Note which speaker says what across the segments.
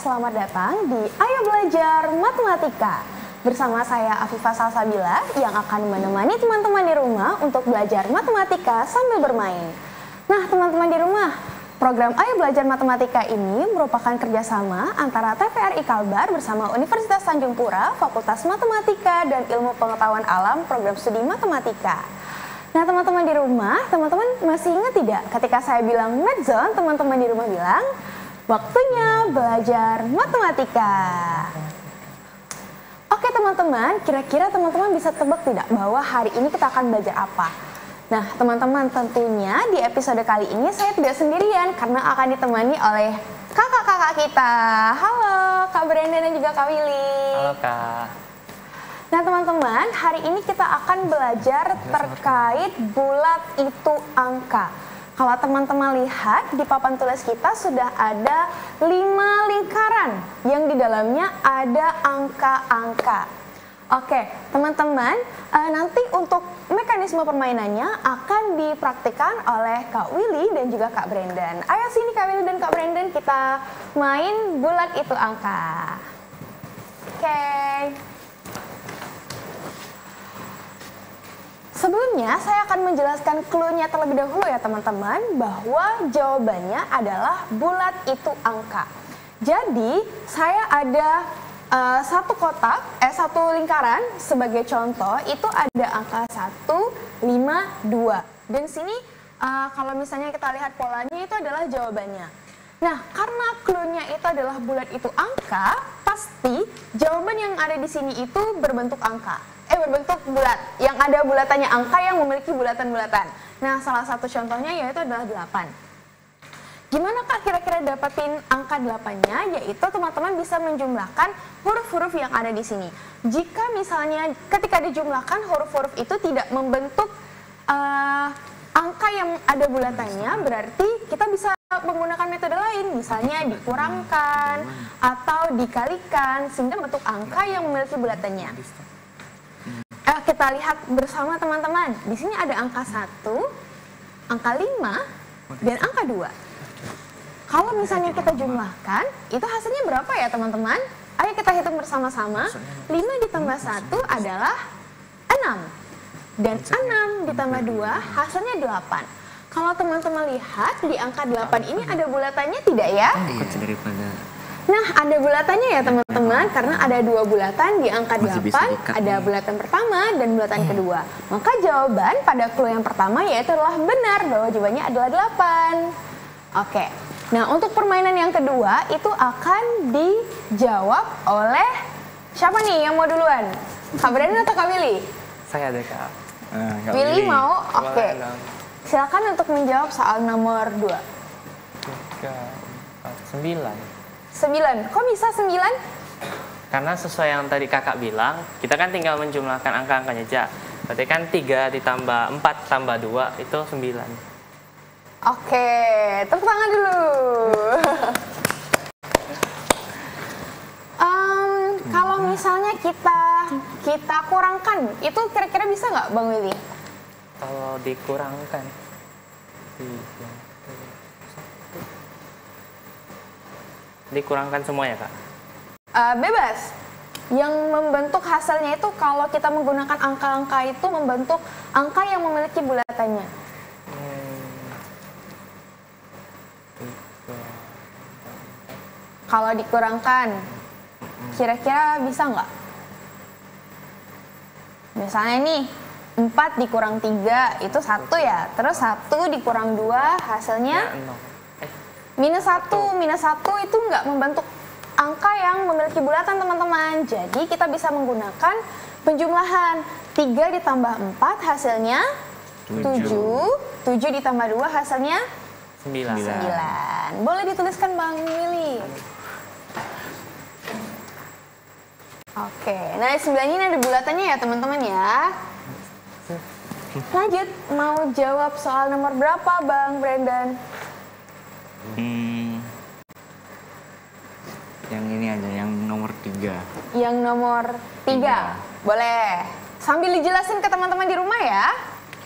Speaker 1: selamat datang di Ayo Belajar Matematika. Bersama saya Afifah Salsabila yang akan menemani teman-teman di rumah untuk belajar matematika sambil bermain. Nah teman-teman di rumah, program Ayo Belajar Matematika ini merupakan kerjasama antara TVRI Kalbar bersama Universitas Tanjung Pura, Fakultas Matematika dan Ilmu Pengetahuan Alam Program Studi Matematika. Nah teman-teman di rumah, teman-teman masih ingat tidak ketika saya bilang Medzone, teman-teman di rumah bilang waktunya belajar matematika. Oke teman-teman, kira-kira teman-teman bisa tebak tidak bahwa hari ini kita akan belajar apa? Nah teman-teman, tentunya di episode kali ini saya tidak sendirian karena akan ditemani oleh kakak-kakak kita. Halo Kak Brenda dan juga Kak Willy.
Speaker 2: Halo Kak.
Speaker 1: Nah teman-teman, hari ini kita akan belajar terkait bulat itu angka. Kalau teman-teman lihat di papan tulis kita sudah ada 5 lingkaran yang di dalamnya ada angka-angka. Oke, teman-teman, nanti untuk mekanisme permainannya akan dipraktikkan oleh Kak Willy dan juga Kak Brendan. Ayo sini Kak Willy dan Kak Brendan, kita main bulat itu angka. Oke. Sebelumnya saya akan menjelaskan clue-nya terlebih dahulu ya teman-teman, bahwa jawabannya adalah bulat itu angka. Jadi saya ada satu kotak, satu lingkaran sebagai contoh itu ada angka 1, 5, 2. Dan sini kalau misalnya kita lihat polanya itu adalah jawabannya. Nah karena clue-nya itu adalah bulat itu angka, pasti jawaban yang ada di sini itu berbentuk angka. Berbentuk bulat, yang ada bulatannya, angka yang memiliki bulatan-bulatan. Nah, salah satu contohnya yaitu adalah 8. Gimana Kak kira-kira dapetin angka 8-nya? Yaitu teman-teman bisa menjumlahkan huruf-huruf yang ada di sini. Jika misalnya ketika dijumlahkan huruf-huruf itu tidak membentuk angka yang ada bulatannya, berarti kita bisa menggunakan metode lain, misalnya dikurangkan atau dikalikan sehingga bentuk angka yang memiliki bulatannya. Kita lihat bersama teman-teman. Di sini ada angka 1, angka 5, dan angka 2. Kalau misalnya kita jumlahkan, itu hasilnya berapa ya teman-teman? Ayo kita hitung bersama-sama. 5 ditambah 1 adalah 6. Dan 6 ditambah 2 hasilnya 8. Kalau teman-teman lihat di angka 8 ini ada bulatannya tidak ya? Nah, ada bulatannya ya teman-teman, karena ada 2 bulatan di angka 8, ada bulatan pertama dan bulatan kedua. Maka jawaban pada clue yang pertama yaitu adalah benar, bahwa jawabannya adalah 8. Oke, nah untuk permainan yang kedua itu akan dijawab oleh siapa nih yang mau duluan? Kak Brandon atau Kak Willy?
Speaker 2: Saya ada Kak.
Speaker 1: Willy mau? Oke. Silakan untuk menjawab soal nomor 2.
Speaker 2: 3, 4, 9.
Speaker 1: 9. Kok bisa 9?
Speaker 2: Karena sesuai yang tadi kakak bilang, kita kan tinggal menjumlahkan angka-angkanya aja. Berarti kan 3 ditambah 4 tambah 2 itu 9.
Speaker 1: Oke, tepuk tangan dulu. Kalau misalnya kita kurangkan, itu kira-kira bisa nggak Bang Willy?
Speaker 2: Kalau dikurangkan 3, dikurangkan semua ya Kak?
Speaker 1: Bebas. Yang membentuk hasilnya itu kalau kita menggunakan angka-angka itu membentuk angka yang memiliki bulatannya. Kalau dikurangkan, kira-kira bisa nggak? Misalnya nih, 4 dikurang 3 itu 1 ya. Terus 1 dikurang 2 hasilnya minus 1 itu nggak membentuk angka yang memiliki bulatan teman-teman. Jadi kita bisa menggunakan penjumlahan. 3 ditambah 4 hasilnya 7 ditambah 2 hasilnya 9. Boleh dituliskan Bang Willy. Oke, nah 9 ini ada bulatannya ya teman-teman ya. Lanjut, mau jawab soal nomor berapa Bang Brendan?
Speaker 3: Yang ini aja, yang nomor 3.
Speaker 1: Yang nomor 3. Boleh. Sambil dijelasin ke teman-teman di rumah ya.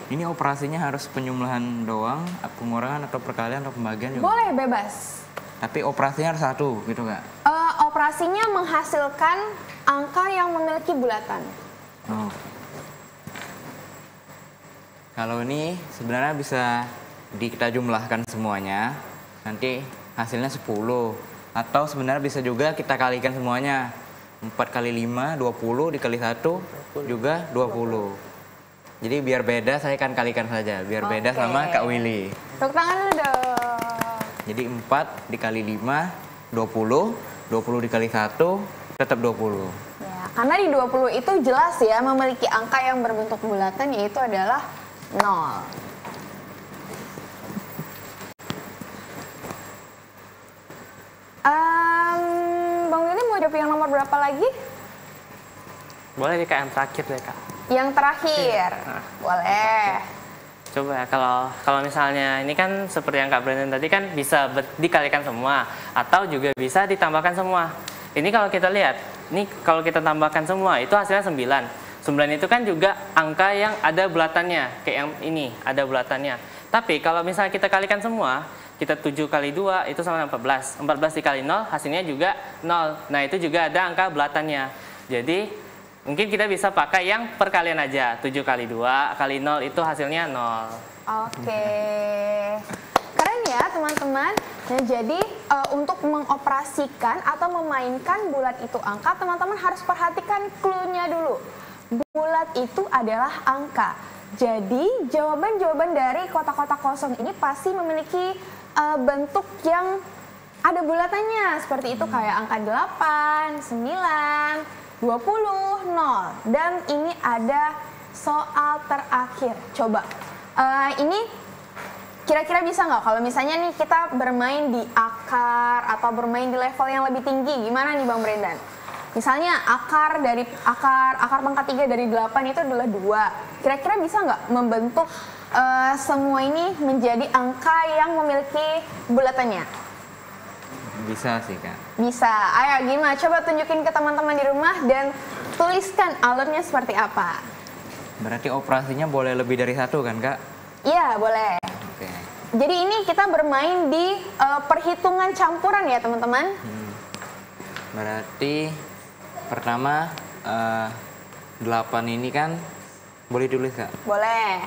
Speaker 3: Ini operasinya harus penjumlahan doang, pengurangan atau perkalian atau pembagian juga?
Speaker 1: Boleh, bebas.
Speaker 3: Tapi operasinya harus satu gitu Kak?
Speaker 1: operasinya menghasilkan angka yang memiliki bulatan.
Speaker 3: Oh. Kalau ini sebenarnya bisa kita jumlahkan semuanya, nanti hasilnya 10. Atau sebenarnya bisa juga kita kalikan semuanya. 4 kali 5, 20, dikali 1 juga 20. Jadi biar beda saya akan kalikan saja, biar beda sama Kak Willy.
Speaker 1: Tepuk tangan dulu dong.
Speaker 3: Jadi 4 dikali 5, 20, 20 dikali 1, tetap 20.
Speaker 1: Ya, karena di 20 itu jelas ya memiliki angka yang berbentuk bulatan, yaitu adalah 0. Bang Willy mau jawab yang nomor berapa lagi?
Speaker 2: Boleh nih Kak, yang terakhir deh Kak.
Speaker 1: Yang terakhir.
Speaker 2: Nah.
Speaker 1: Boleh.
Speaker 2: Coba ya, kalau misalnya ini kan seperti yang Kak Brandon tadi kan bisa dikalikan semua atau juga bisa ditambahkan semua. Ini kalau kita lihat, ini kalau kita tambahkan semua itu hasilnya 9. 9 itu kan juga angka yang ada bulatannya, kayak yang ini ada bulatannya. Tapi kalau misalnya kita kalikan semua, kita 7 kali 2 itu sama 14. 14 dikali 0 hasilnya juga 0. Nah itu juga ada angka bulatannya. Jadi mungkin kita bisa pakai yang perkalian aja. 7 kali 2 kali 0 itu hasilnya 0.
Speaker 1: Oke. Keren ya teman-teman. Nah jadi untuk mengoperasikan atau memainkan bulat itu angka, teman-teman harus perhatikan clue-nya dulu. Bulat itu adalah angka. Jadi jawaban-jawaban dari kotak-kotak kosong ini pasti memiliki bentuk yang ada bulatannya. Seperti itu kayak angka 8, 9, 20, 0. Dan ini ada soal terakhir. Coba, ini kira-kira bisa nggak kalau misalnya nih kita bermain di akar atau bermain di level yang lebih tinggi, gimana nih Bang Brendan? Misalnya akar pangkat 3 dari 8 itu adalah 2. Kira-kira bisa nggak membentuk semua ini menjadi angka yang memiliki bulatannya?
Speaker 3: Bisa sih Kak.
Speaker 1: Bisa. Ayo gimana? Coba tunjukin ke teman-teman di rumah dan tuliskan alurnya seperti apa.
Speaker 3: Berarti operasinya boleh lebih dari 1 kan Kak?
Speaker 1: Iya, boleh.
Speaker 3: Oke.
Speaker 1: Jadi ini kita bermain di perhitungan campuran ya teman-teman.
Speaker 3: Berarti pertama 8 ini kan boleh tulis Kak?
Speaker 1: Boleh.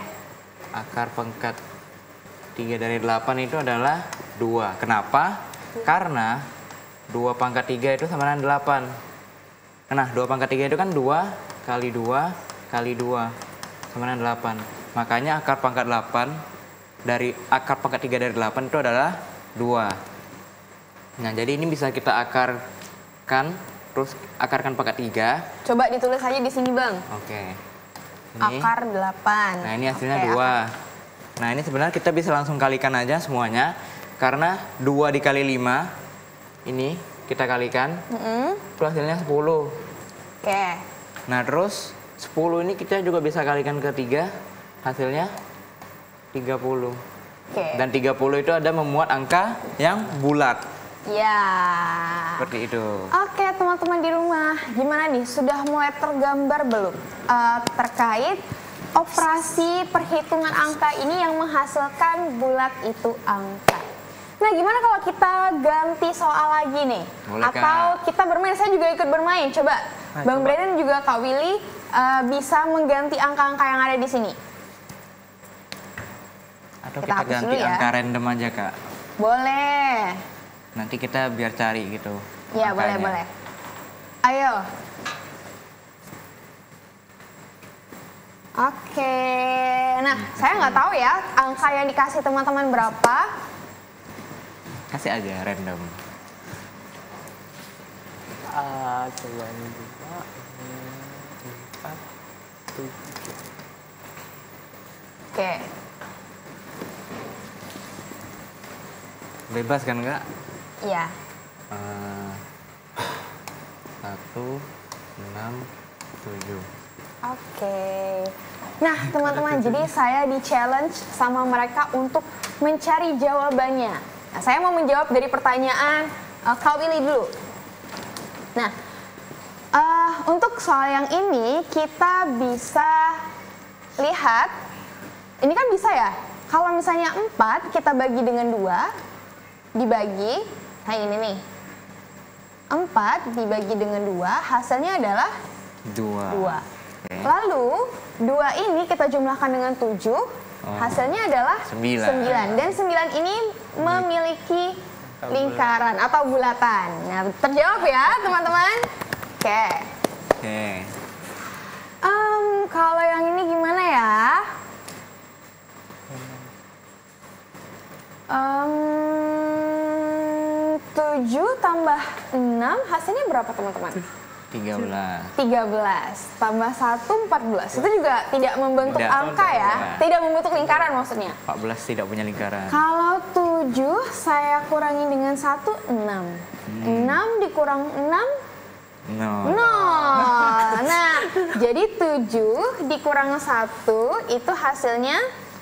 Speaker 3: Akar pangkat 3 dari 8 itu adalah 2. Kenapa? Karena 2 pangkat 3 itu sama dengan 8. Nah 2 pangkat 3 itu kan 2 kali 2 kali 2 sama dengan 8. Makanya akar pangkat 8 dari akar pangkat 3 dari 8 itu adalah 2. Nah jadi ini bisa kita akarkan, terus akarkan pangkat 3.
Speaker 1: Coba ditulis aja di sini Bang.
Speaker 3: Oke. Ini.
Speaker 1: Akar 8.
Speaker 3: Nah ini hasilnya 2. Nah ini sebenarnya kita bisa langsung kalikan aja semuanya. Karena 2 dikali 5, ini kita kalikan, itu hasilnya 10.
Speaker 1: Oke.
Speaker 3: Nah terus 10 ini kita juga bisa kalikan ke 3, hasilnya 30.
Speaker 1: Oke.
Speaker 3: Dan 30 itu ada memuat angka yang bulat.
Speaker 1: Ya.
Speaker 3: Seperti itu.
Speaker 1: Oke teman-teman di rumah, gimana nih? Sudah mulai tergambar belum terkait operasi perhitungan angka ini yang menghasilkan bulat itu angka? Nah gimana kalau kita ganti soal lagi nih?
Speaker 3: Boleh,
Speaker 1: atau
Speaker 3: Kak.
Speaker 1: kita bermain, saya juga ikut bermain. Coba Bang Brandon juga Kak Willy bisa mengganti angka-angka yang ada di sini.
Speaker 3: Atau
Speaker 1: Kita
Speaker 3: kita
Speaker 1: hapus
Speaker 3: ganti
Speaker 1: dulu ya.
Speaker 3: angka random aja Kak.
Speaker 1: Boleh.
Speaker 3: Nanti kita biar cari gitu.
Speaker 1: Iya boleh
Speaker 3: angkanya.
Speaker 1: boleh. Ayo. Oke. Nah saya nggak tahu ya angka yang dikasih teman-teman berapa.
Speaker 3: Kasih aja random.
Speaker 2: Coba ini 2, 4, 7.
Speaker 1: Oke.
Speaker 3: Bebas kan Kak?
Speaker 1: Iya.
Speaker 3: 1, 6, 7.
Speaker 1: Oke. Nah teman-teman, jadi saya di challenge sama mereka untuk mencari jawabannya. Nah, saya mau menjawab dari pertanyaan Kak Willy dulu. Nah, untuk soal yang ini kita bisa lihat, ini kan bisa ya, kalau misalnya 4 kita bagi dengan 2, dibagi, nah ini nih, 4 dibagi dengan 2 hasilnya adalah 2.
Speaker 3: Oke.
Speaker 1: Lalu 2 ini kita jumlahkan dengan 7, hasilnya adalah 9. Dan 9 ini memiliki lingkaran atau bulatan. Nah, terjawab ya teman-teman? Oke. Kalau yang ini gimana ya? 7 tambah 6 hasilnya berapa teman-teman? 13 tambah 1 14. Itu juga tidak membentuk angka ya, tidak membentuk lingkaran maksudnya.
Speaker 3: 14 tidak punya lingkaran.
Speaker 1: Kalau 7 saya kurangi dengan 1 6. 6 dikurang 6 0. Nah, jadi 7 dikurang 1 itu hasilnya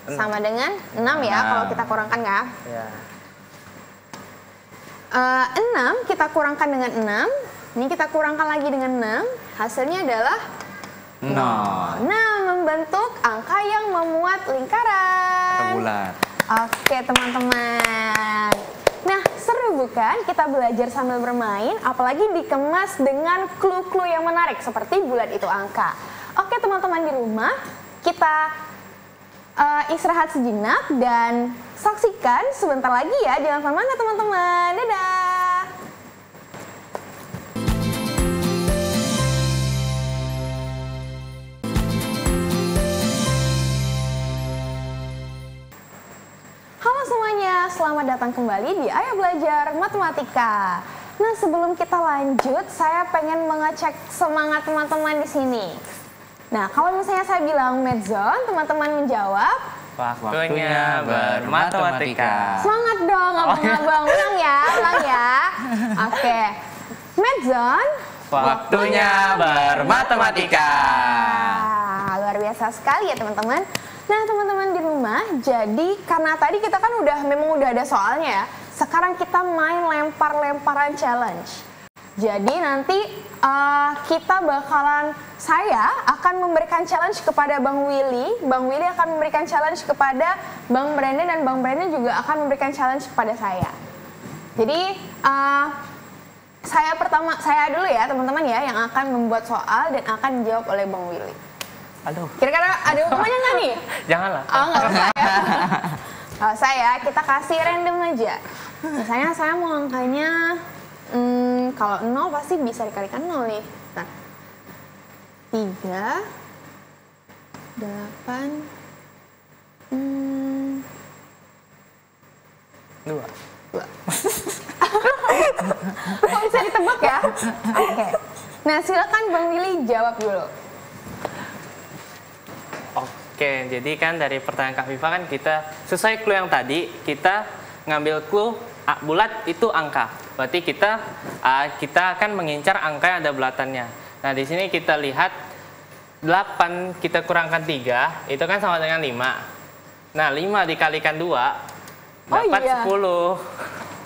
Speaker 1: sama dengan 6 ya kalau kita kurangkan ya. 6 kita kurangkan dengan 6, ini kita kurangkan lagi dengan 6, hasilnya adalah 0. Nah, membentuk angka yang memuat lingkaran.
Speaker 3: Bulat.
Speaker 1: Oke teman-teman. Nah, seru bukan kita belajar sambil bermain, apalagi dikemas dengan clue-clue yang menarik seperti bulat itu angka. Oke teman-teman di rumah, kita istirahat sejenak dan saksikan sebentar lagi ya, jangan kemana teman-teman. Dadah! Halo semuanya, selamat datang kembali di Ayo Belajar Matematika. Nah, sebelum kita lanjut, saya pengen mengecek semangat teman-teman di sini. Nah, kalau misalnya saya bilang medzon, teman-teman menjawab
Speaker 2: Waktunya bermatematika.
Speaker 1: Semangat dong, abang-abang. Ulang ya. Oke. Medzon.
Speaker 3: Waktunya bermatematika.
Speaker 1: Luar biasa sekali ya teman-teman. Nah teman-teman di rumah, jadi karena tadi kita kan memang udah ada soalnya ya. Sekarang kita main lempar-lemparan challenge. Jadi nanti saya akan memberikan challenge kepada Bang Willy. Bang Willy akan memberikan challenge kepada Bang Brandon dan Bang Brandon juga akan memberikan challenge kepada saya. Jadi saya dulu ya teman-teman ya yang akan membuat soal dan akan dijawab oleh Bang Willy.
Speaker 2: Aduh.
Speaker 1: Kira-kira ada hukumannya nggak nih?
Speaker 2: Janganlah.
Speaker 1: Oh nggak usah ya. Nggak usah ya, kita kasih random aja. Misalnya saya mau angkanya kalau 0 pasti bisa dikalikan 0 nih. Nah, 3, 8,
Speaker 2: 2.
Speaker 1: Kok bisa ditebak ya? Oke. Nah, silakan Bang Willy jawab dulu.
Speaker 2: Oke, jadi kan dari pertanyaan Kak Viva kan kita sesuai clue yang tadi, kita ngambil clue bulat itu angka. Berarti kita akan mengincar angka yang ada bulatannya. Nah, di sini kita lihat 8 kita kurangkan 3, itu kan sama dengan 5. Nah, 5 dikalikan 2 dapat 10.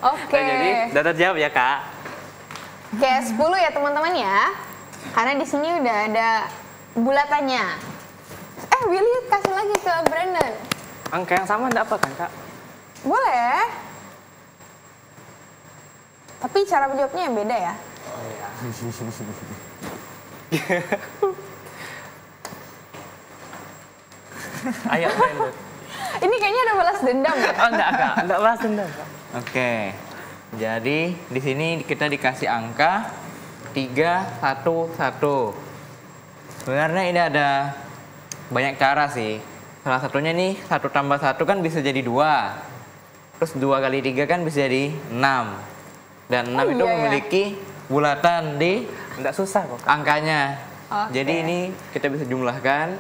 Speaker 1: Oke.
Speaker 2: Nah, jadi udah terjawab ya, Kak?
Speaker 1: Oke, 10 ya teman-teman ya. Karena di sini udah ada bulatannya. Willy kasih lagi ke Brandon.
Speaker 2: Angka yang sama enggak apa kan, Kak?
Speaker 1: Boleh. Tapi cara menjawabnya yang beda ya.
Speaker 2: Oh iya. Ayo, Brandon.
Speaker 1: Ini kayaknya ada balas dendam ya?
Speaker 2: Oh, enggak, Kak. Enggak balas dendam, Kak.
Speaker 3: Oke. Jadi di sini kita dikasih angka 3, 1, 1. Sebenarnya ini ada banyak cara sih. Salah satunya nih 1 tambah 1 kan bisa jadi 2. Terus 2 kali 3 kan bisa jadi 6. Dan 6 itu memiliki bulatan di
Speaker 2: Enggak susah kok, Kak.
Speaker 3: angkanya. Jadi ini kita bisa jumlahkan.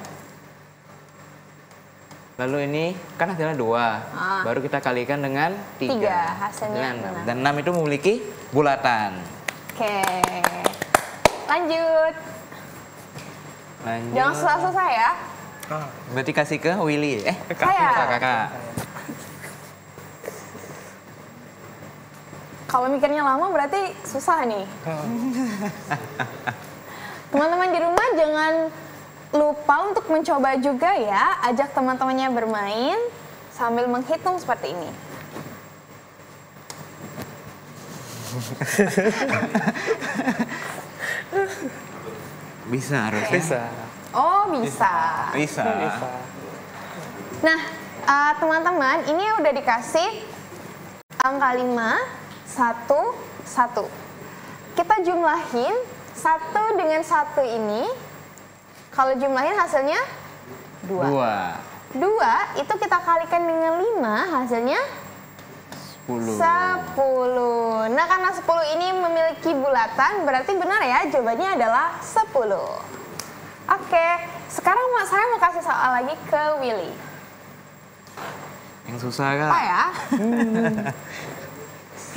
Speaker 3: Lalu ini kan hasilnya 2. Baru kita kalikan dengan 3.
Speaker 1: Hasilnya 6.
Speaker 3: Dan 6 itu memiliki bulatan.
Speaker 1: Oke. Lanjut. Jangan susah-susah ya.
Speaker 3: Berarti kasih ke Willy.
Speaker 1: Saya.
Speaker 3: Kakak.
Speaker 1: Kalau mikirnya lama berarti susah nih. Teman-teman di rumah jangan lupa untuk mencoba juga ya. Ajak teman-temannya bermain sambil menghitung seperti ini.
Speaker 3: Bisa harusnya.
Speaker 2: Bisa.
Speaker 1: Oh, bisa.
Speaker 3: Bisa.
Speaker 1: Nah, teman-teman, ini udah dikasih angka 5, 1, 1. Kita jumlahin 1 dengan 1 ini. Kalau jumlahin hasilnya 2. 2 itu kita kalikan dengan 5, hasilnya
Speaker 3: 10.
Speaker 1: 10. Nah, karena 10 ini memiliki bulatan, berarti benar ya, jawabannya adalah 10. Oke, sekarang saya mau kasih soal lagi ke Willy.
Speaker 3: Yang susah Kak.
Speaker 1: Apa ya?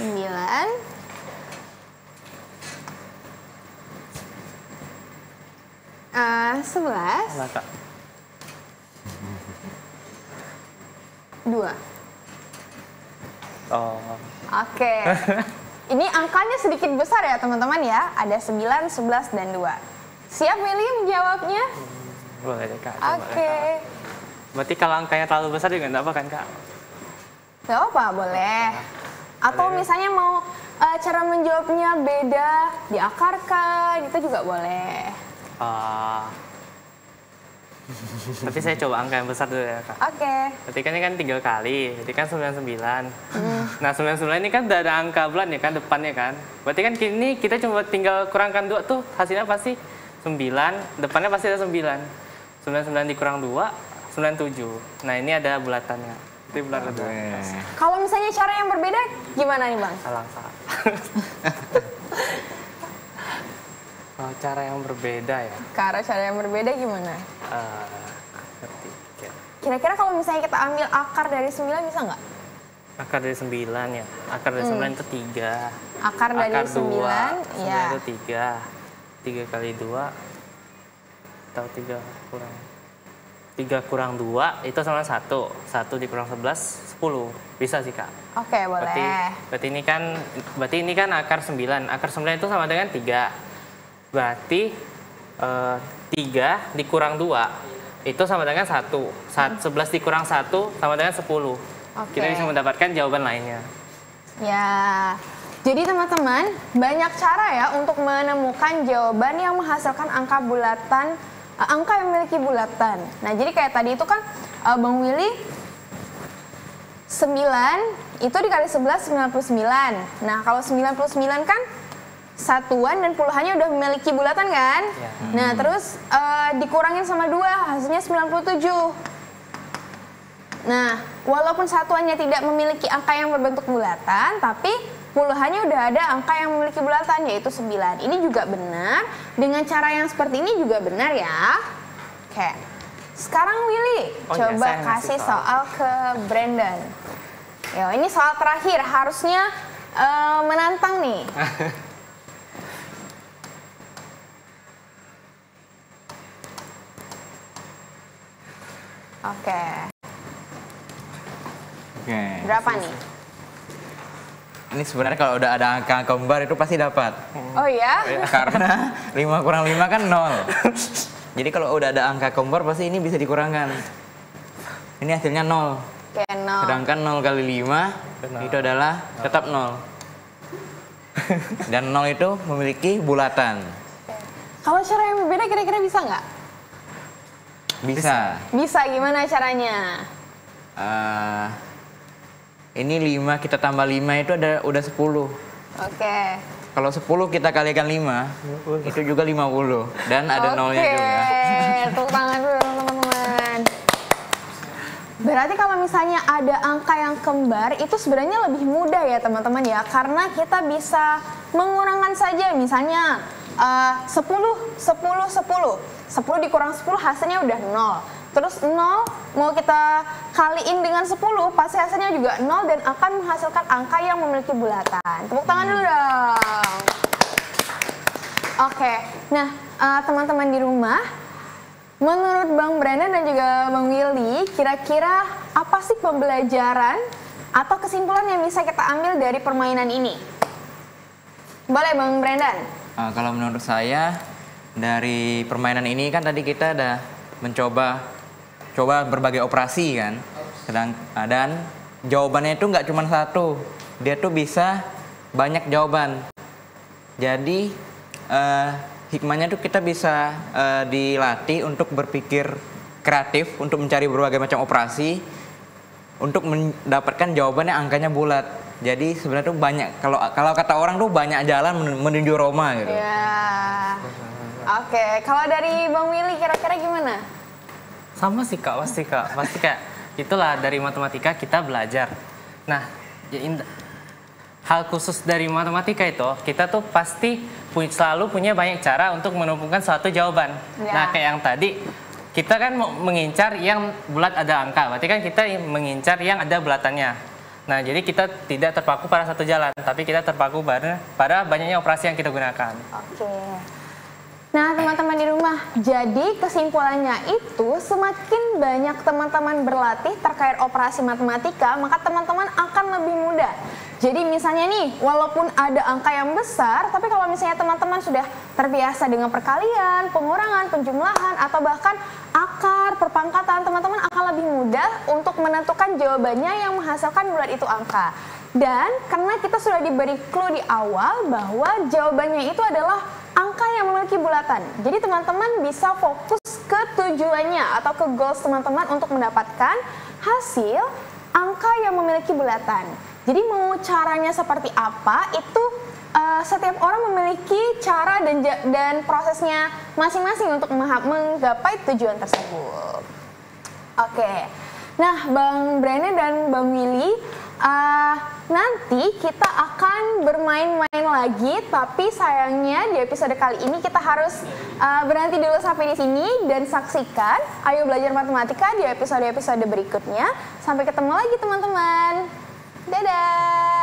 Speaker 1: 9. 11.
Speaker 2: Nah, Kak.
Speaker 1: 2.
Speaker 2: Oh.
Speaker 1: Oke. Ini angkanya sedikit besar ya teman-teman ya. Ada 9, 11, dan 2. Siap Willy menjawabnya?
Speaker 2: Boleh deh Kak. Coba
Speaker 1: Oke.
Speaker 2: deh, Kak. Berarti kalau angkanya terlalu besar juga nggak apa kan Kak?
Speaker 1: Gak apa, boleh. Atau
Speaker 2: Boleh.
Speaker 1: misalnya mau cara menjawabnya beda, diakarkan, itu juga boleh.
Speaker 2: Tapi saya coba angka yang besar dulu ya Kak.
Speaker 1: Oke.
Speaker 2: Berarti kan ini kan 3 kali, berarti kan 99. Nah 99 ini kan udah ada angka bulan ya kan depannya kan. Berarti kan kini kita cuma tinggal kurangkan 2 tuh hasilnya pasti 9, depannya pasti ada 9. 99 dikurang 2, 97. Nah ini ada bulatannya. Itu bulan kedua.
Speaker 1: Kalau misalnya cara yang berbeda, gimana nih Bang?
Speaker 2: Salah Kak. Oh, cara yang berbeda ya.
Speaker 1: Cara yang berbeda gimana?
Speaker 2: Ngerti.
Speaker 1: Kira-kira kalau misalnya kita ambil akar dari 9 bisa nggak?
Speaker 2: Akar dari 9 ya. Akar dari 9 itu 3.
Speaker 1: Akar dari 9,
Speaker 2: 9
Speaker 1: ya.
Speaker 2: itu 3. 3 kali 2 atau 3 kurang 2 itu sama 1. 1 dikurang 11, 10. Bisa sih Kak.
Speaker 1: Oke, boleh.
Speaker 2: Berarti ini kan akar 9. Akar 9 itu sama dengan 3. Berarti 3 dikurang 2 itu sama dengan 1. 11 dikurang 1 sama dengan 10.
Speaker 1: Oke.
Speaker 2: Kita bisa mendapatkan jawaban lainnya.
Speaker 1: Ya, jadi teman-teman, banyak cara ya untuk menemukan jawaban yang menghasilkan angka bulatan, angka yang memiliki bulatan. Nah, jadi kayak tadi itu kan Bang Willy 9 itu dikali 11 99. Nah, kalau 99 kan satuan dan puluhannya udah memiliki bulatan kan?
Speaker 2: Ya.
Speaker 1: Nah, terus dikurangin sama 2, hasilnya 97. Nah, walaupun satuannya tidak memiliki angka yang berbentuk bulatan, tapi puluhannya udah ada angka yang memiliki bulatan, yaitu 9. Ini juga benar, dengan cara yang seperti ini juga benar ya. Oke, sekarang Willy,
Speaker 2: Oh,
Speaker 1: coba
Speaker 2: ya, saya ngasih
Speaker 1: kasih
Speaker 2: soal.
Speaker 1: soal ke Brandon. Yo, ini soal terakhir, harusnya menantang nih. Oke,
Speaker 3: Oke.
Speaker 1: berapa nih?
Speaker 3: Ini sebenarnya kalau udah ada angka kembar itu pasti dapat.
Speaker 1: Oh ya?
Speaker 3: Karena 5 kurang 5 kan 0. Jadi kalau udah ada angka kembar pasti ini bisa dikurangkan. Ini hasilnya 0.
Speaker 1: Oke, 0.
Speaker 3: Sedangkan 0 kali 5 itu adalah tetap 0. Dan 0 itu memiliki bulatan.
Speaker 1: Kalau cara yang berbeda kira-kira bisa nggak?
Speaker 3: Bisa.
Speaker 1: Bisa, gimana caranya?
Speaker 3: Ini 5 kita tambah 5 itu udah 10.
Speaker 1: Oke.
Speaker 3: Kalau 10 kita kalikan 5 itu juga 50. Dan ada nolnya juga.
Speaker 1: Oke, tepuk tangan dulu teman-teman. Berarti kalau misalnya ada angka yang kembar itu sebenarnya lebih mudah ya teman-teman ya. Karena kita bisa mengurangkan saja misalnya 10 dikurang 10 hasilnya udah 0. Terus 0 mau kita kaliin dengan 10 pasti hasilnya juga 0 dan akan menghasilkan angka yang memiliki bulatan. Tepuk tangan dulu dong. Oke, nah teman-teman di rumah, menurut Bang Brandon dan juga Bang Willy, kira-kira apa sih pembelajaran atau kesimpulan yang bisa kita ambil dari permainan ini? Boleh Bang Brandon?
Speaker 3: Kalau menurut saya dari permainan ini kan tadi kita udah mencoba berbagai operasi kan. Dan jawabannya itu nggak cuma satu. Dia tuh bisa banyak jawaban. Jadi hikmahnya tuh kita bisa dilatih untuk berpikir kreatif, untuk mencari berbagai macam operasi, untuk mendapatkan jawaban yang angkanya bulat. Jadi sebenarnya tuh banyak, kalau kata orang tuh banyak jalan menuju Roma gitu.
Speaker 1: Ya. Oke, kalau dari Bang Willy kira-kira gimana?
Speaker 2: Sama sih Kak, pasti Kak. Itulah dari matematika kita belajar. Nah, hal khusus dari matematika itu, kita tuh pasti selalu punya banyak cara untuk menemukan suatu jawaban.
Speaker 1: Ya.
Speaker 2: Nah, kayak yang tadi, kita kan mau mengincar yang bulat ada angka, berarti kan kita mengincar yang ada bulatannya. Nah, jadi kita tidak terpaku pada satu jalan, tapi kita terpaku pada banyaknya operasi yang kita gunakan.
Speaker 1: Oke. Nah, teman-teman di rumah, jadi kesimpulannya itu semakin banyak teman-teman berlatih terkait operasi matematika, maka teman-teman akan lebih mudah. Jadi misalnya nih, walaupun ada angka yang besar, tapi kalau misalnya teman-teman sudah terbiasa dengan perkalian, pengurangan, penjumlahan, atau bahkan akar, perpangkatan, teman-teman akan lebih mudah untuk menentukan jawabannya yang menghasilkan bulat itu angka. Dan karena kita sudah diberi clue di awal bahwa jawabannya itu adalah angka yang memiliki bulatan. Jadi teman-teman bisa fokus ke tujuannya atau ke goals teman-teman untuk mendapatkan hasil angka yang memiliki bulatan. Jadi mau caranya seperti apa itu setiap orang memiliki cara dan prosesnya masing-masing untuk menggapai tujuan tersebut. Oke, nah Bang Brandon dan Bang Willy, nanti kita akan bermain-main lagi, tapi sayangnya di episode kali ini kita harus berhenti dulu sampai di sini dan saksikan Ayo Belajar Matematika di episode-episode berikutnya. Sampai ketemu lagi teman-teman. Dadah!